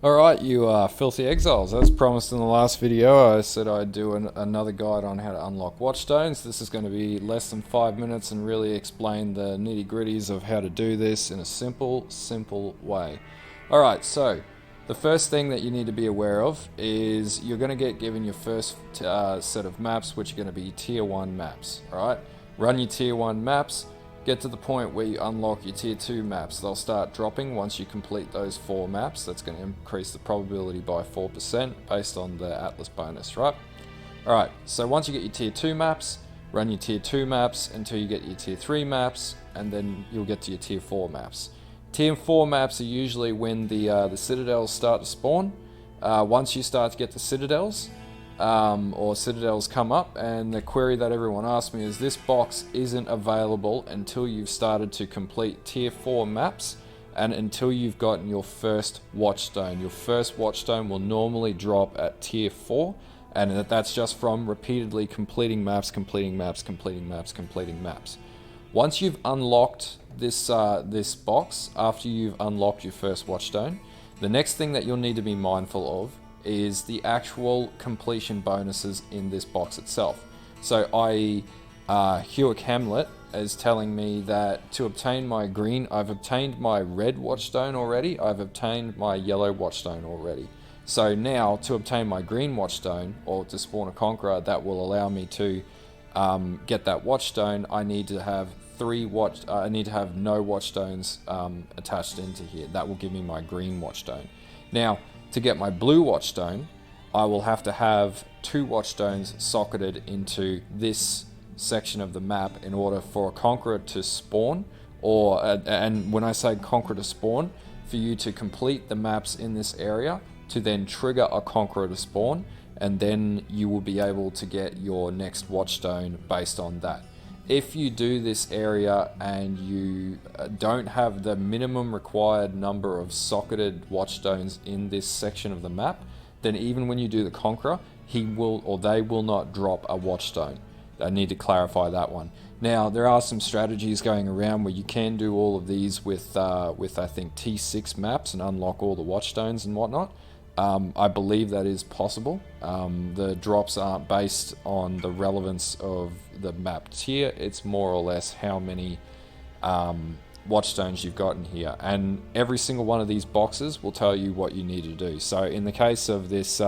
Alright, you filthy exiles. As promised in the last video, I said I'd do another guide on how to unlock Watchstones. This is going to be less than 5 minutes and really explain the nitty-gritties of how to do this in a simple way. Alright, so the first thing that you need to be aware of is you're going to get given your first set of maps, which are going to be tier 1 maps. Alright, run your tier 1 maps. Get to the point where you unlock your tier 2 maps. They'll start dropping once you complete those 4 maps. That's going to increase the probability by 4% based on the Atlas bonus, right? Alright, so once you get your tier 2 maps, run your tier 2 maps until you get your tier 3 maps, and then you'll get to your tier 4 maps. Tier 4 maps are usually when the citadels start to spawn. Once you start to get the citadels, or citadels come up, and the query that everyone asks me is this box isn't available until you've started to complete tier 4 maps and until you've gotten your first watchstone. Your first watchstone will normally drop at tier 4, and that's just from repeatedly completing maps. Once you've unlocked this box, after you've unlocked your first watchstone, the next thing that you'll need to be mindful of is the actual completion bonuses in this box itself. So Hewick Hamlet is telling me that to obtain my green, I've obtained my red watchstone already, I've obtained my yellow watchstone already. So now to obtain my green watchstone, or to spawn a conqueror that will allow me to get that watchstone, I need to have I need to have no watchstones attached into here. That will give me my green watchstone. Now, to get my blue watchstone, I will have to have 2 watchstones socketed into this section of the map in order for a conqueror to spawn, or and when I say conqueror to spawn, for you to complete the maps in this area to then trigger a conqueror to spawn, and then you will be able to get your next watchstone based on that. If you do this area and you don't have the minimum required number of socketed watchstones in this section of the map, then even when you do the Conqueror, he will or they will not drop a watchstone. I need to clarify that one. Now, there are some strategies going around where you can do all of these with I think T6 maps and unlock all the watchstones and whatnot. I believe that is possible. The drops aren't based on the relevance of the map tier, it's more or less how many watchstones you've got in here. And every single one of these boxes will tell you what you need to do. So in the case of this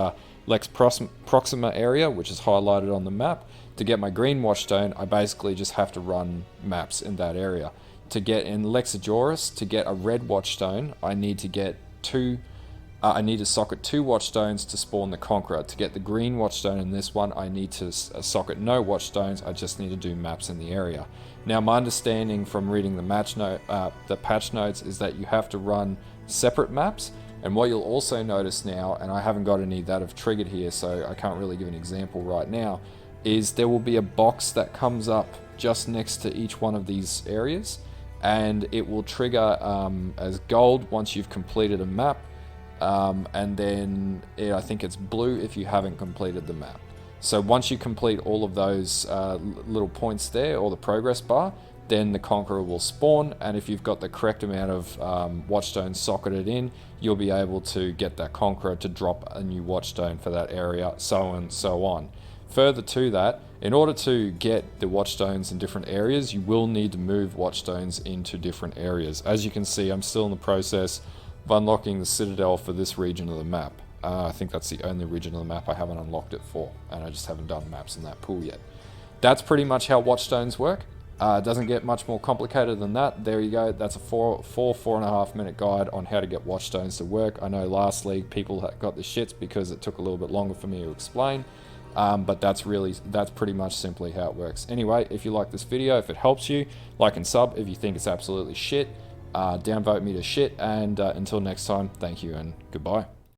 Lex Proxima area, which is highlighted on the map, to get my green watchstone, I basically just have to run maps in that area. To get in Lexajoris, to get a red watchstone, I need to get I need to socket 2 watchstones to spawn the Conqueror. To get the green watchstone in this one, I need to socket no watchstones. I just need to do maps in the area. Now, my understanding from reading the patch notes is that you have to run separate maps. And what you'll also notice now, and I haven't got any that have triggered here, so I can't really give an example right now, is there will be a box that comes up just next to each one of these areas, and it will trigger as gold once you've completed a map. And then I think it's blue if you haven't completed the map. So once you complete all of those little points there, or the progress bar, then the Conqueror will spawn, and if you've got the correct amount of watchstones socketed in, you'll be able to get that Conqueror to drop a new watchstone for that area, so on and so on. Further to that, in order to get the watchstones in different areas, you will need to move watchstones into different areas. As you can see, I'm still in the process of unlocking the Citadel for this region of the map. I think that's the only region of the map I haven't unlocked it for, and I just haven't done maps in that pool yet. That's pretty much how watchstones work. It doesn't get much more complicated than that. There you go. That's a 4.5 minute guide on how to get watchstones to work. I know last league people got the shits because it took a little bit longer for me to explain. But that's pretty much simply how it works. Anyway, if you like this video, if it helps you, like and sub. If you think it's absolutely shit, downvote me to shit. And until next time, thank you and goodbye.